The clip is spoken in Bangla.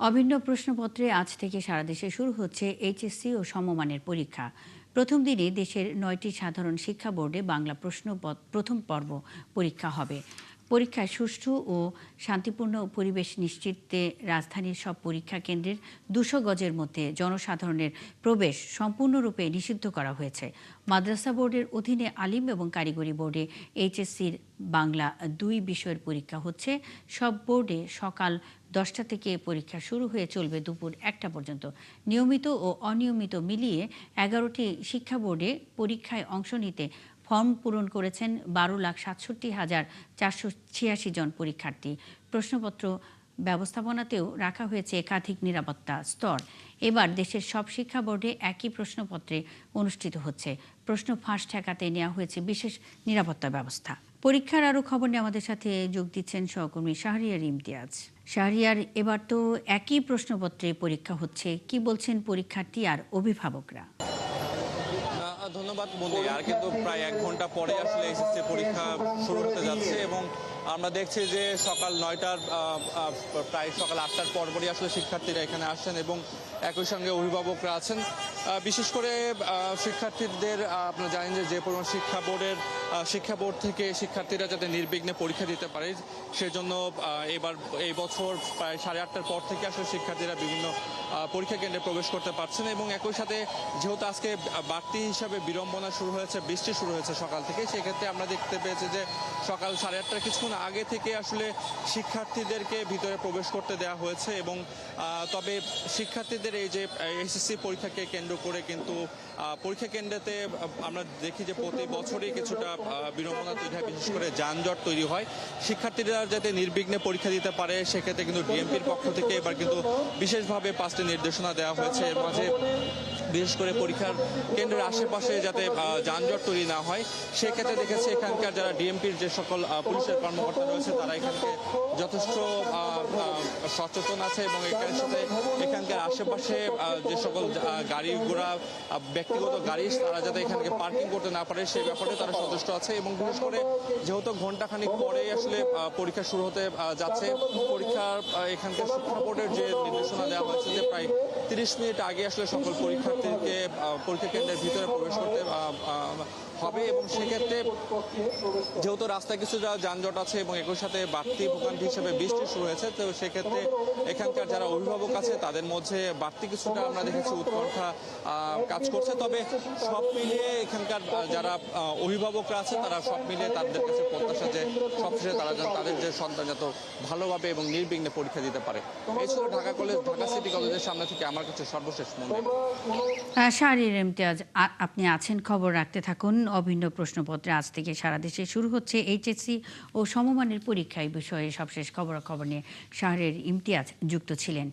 অভিন্ন প্রশ্নপত্রে আজ থেকে সারা দেশে শুরু হচ্ছে এইচএসসি ও সমমানের পরীক্ষা। প্রথম দিনে দেশের ৯টি সাধারণ শিক্ষা বোর্ডে বাংলা প্রথম পর্ব পরীক্ষা হবে। পরীক্ষায় সুষ্ঠু ও শান্তিপূর্ণ পরিবেশ নিশ্চিতে রাজধানীর সব পরীক্ষা কেন্দ্রের ২০০ গজের মধ্যে জনসাধারণের প্রবেশ সম্পূর্ণরূপে নিষিদ্ধ করা হয়েছে। মাদ্রাসা বোর্ডের অধীনে আলিম এবং কারিগরি বোর্ডে এইচএসসির বাংলা ২ বিষয়ের পরীক্ষা হচ্ছে। সব বোর্ডে সকাল 10টা থেকে পরীক্ষা শুরু হয়ে চলবে দুপুর 1টা পর্যন্ত। নিয়মিত ও অনিয়মিত মিলিয়ে 11টি শিক্ষা বোর্ডে পরীক্ষায় অংশ নিতে ফর্ম পূরণ করেছেন 12,67,486 জন পরীক্ষার্থী। প্রশ্নপত্র ব্যবস্থাপনাতেও রাখা হয়েছে একাধিক নিরাপত্তা স্তর। এবার দেশের সব শিক্ষা বোর্ডে একই প্রশ্নপত্রে অনুষ্ঠিত হচ্ছে। প্রশ্ন ফাঁস ঠেকাতে নেওয়া হয়েছে বিশেষ নিরাপত্তা ব্যবস্থা। পরীক্ষার আরও খবর নিয়ে আমাদের সাথে যোগ দিচ্ছেন সহকর্মী শাহরিয়ার ইমতিয়াজ। শাহরিয়ার, এবার তো একই প্রশ্নপত্রে পরীক্ষা হচ্ছে, কি বলছেন পরীক্ষার্থী আর অভিভাবকরা? ধন্যবাদ বন্ধু। আর কিন্তু প্রায় 1 ঘন্টা পরে আসলে এসএসসি পরীক্ষা শুরু হতে যাচ্ছে এবং আমরা দেখছি যে সকাল 9টার প্রায় সকাল 8টার পরপরই আসলে শিক্ষার্থীরা এখানে আসছেন এবং একই সঙ্গে অভিভাবকরা আছেন। বিশেষ করে শিক্ষার্থীদের আপনারা জানেন যে পরিমাণ শিক্ষা বোর্ড থেকে শিক্ষার্থীরা যাতে নির্বিঘ্নে পরীক্ষা দিতে পারে সেজন্য এই বছর প্রায় 8:30টার পর থেকে আসলে শিক্ষার্থীরা বিভিন্ন পরীক্ষা কেন্দ্রে প্রবেশ করতে পারছেন এবং একই সাথে যেহেতু আজকে বাড়তি হিসাবে বিড়ম্বনা শুরু হয়েছে, বৃষ্টি শুরু হয়েছে সকাল থেকে, সেক্ষেত্রে আমরা দেখতে পেয়েছি যে সকাল 8:30টার কিছুক্ষণ আগে থেকে আসলে শিক্ষার্থীদেরকে ভিতরে প্রবেশ করতে দেওয়া হয়েছে এবং তবে শিক্ষার্থীদের এই যে এসএসসি পরীক্ষাকে কেন্দ্র করে কিন্তু পরীক্ষা কেন্দ্রেতে আমরা দেখি যে প্রতি বছরই কিছুটা বিড়ম্বনা তৈরি হয়, বিশেষ করে যানজট তৈরি হয়। শিক্ষার্থীরা যাতে নির্বিঘ্নে পরীক্ষা দিতে পারে সেক্ষেত্রে কিন্তু ডিএমপির পক্ষ থেকে এবার কিন্তু বিশেষভাবে 5টি নির্দেশনা দেওয়া হয়েছে। এর মাঝে বিশেষ করে পরীক্ষার কেন্দ্রের আশেপাশে যাতে যানজট তৈরি না হয় সেক্ষেত্রে দেখেছি এখানকার যারা ডিএমপির যে সকল পুলিশের কর্মকর্তা রয়েছে তারা এখানকে যথেষ্ট সচেতন আছে এবং এখানকার আশেপাশে যে সকল গাড়ি ঘোড়া ব্যক্তিগত গাড়ি তারা যাতে এখানকে পার্কিং করতে না পারে সেই ব্যাপারে তারা সচেষ্ট আছে এবং বিশেষ করে যেহেতু ঘন্টাখানিক পরেই আসলে পরীক্ষা শুরু হতে যাচ্ছে, পরীক্ষার এখানকার শিক্ষা বোর্ডের যে নির্দেশনা দেওয়া হয়েছে যে প্রায় 30 মিনিট আগে আসলে সকল পরীক্ষার্থীকে পরীক্ষা কেন্দ্রের ভিতরে প্রবেশ করতে হবে এবং সেক্ষেত্রে যেহেতু রাস্তায় কিছুটা যানজট আছে এবং একই সাথে বাড়তি ভোগান্তি হিসেবে বৃষ্টি শুরু হয়েছে, তো সেক্ষেত্রে এখানকার যারা অভিভাবক আছে তাদের মধ্যে বাড়তি কিছুটা আমরা দেখেছি উৎকণ্ঠা কাজ করছে। তবে সব মিলিয়ে এখানকার যারা অভিভাবকরা আছে তারা সব মিলিয়ে তাদের কাছে প্রত্যাশা যে সবশেষে তারা তাদের যে সন্তান যত ভালোভাবে এবং নির্বিঘ্নে পরীক্ষা দিতে পারে। এই ছিল ঢাকা সিটি কলেজের সামনে থেকে আমার কাছে সর্বশেষ মনে। শাহরিয়ার ইমতিয়াজ, আপনি আছেন, খবর রাখতে থাকুন। অভিন্ন প্রশ্নপত্রে আজ থেকে সারা দেশে শুরু হচ্ছে এইচএসসি ও সমমানের পরীক্ষা। এই বিষয়ে সবশেষ খবরাখবর নিয়ে শাহরিয়ার ইমতিয়াজ যুক্ত ছিলেন।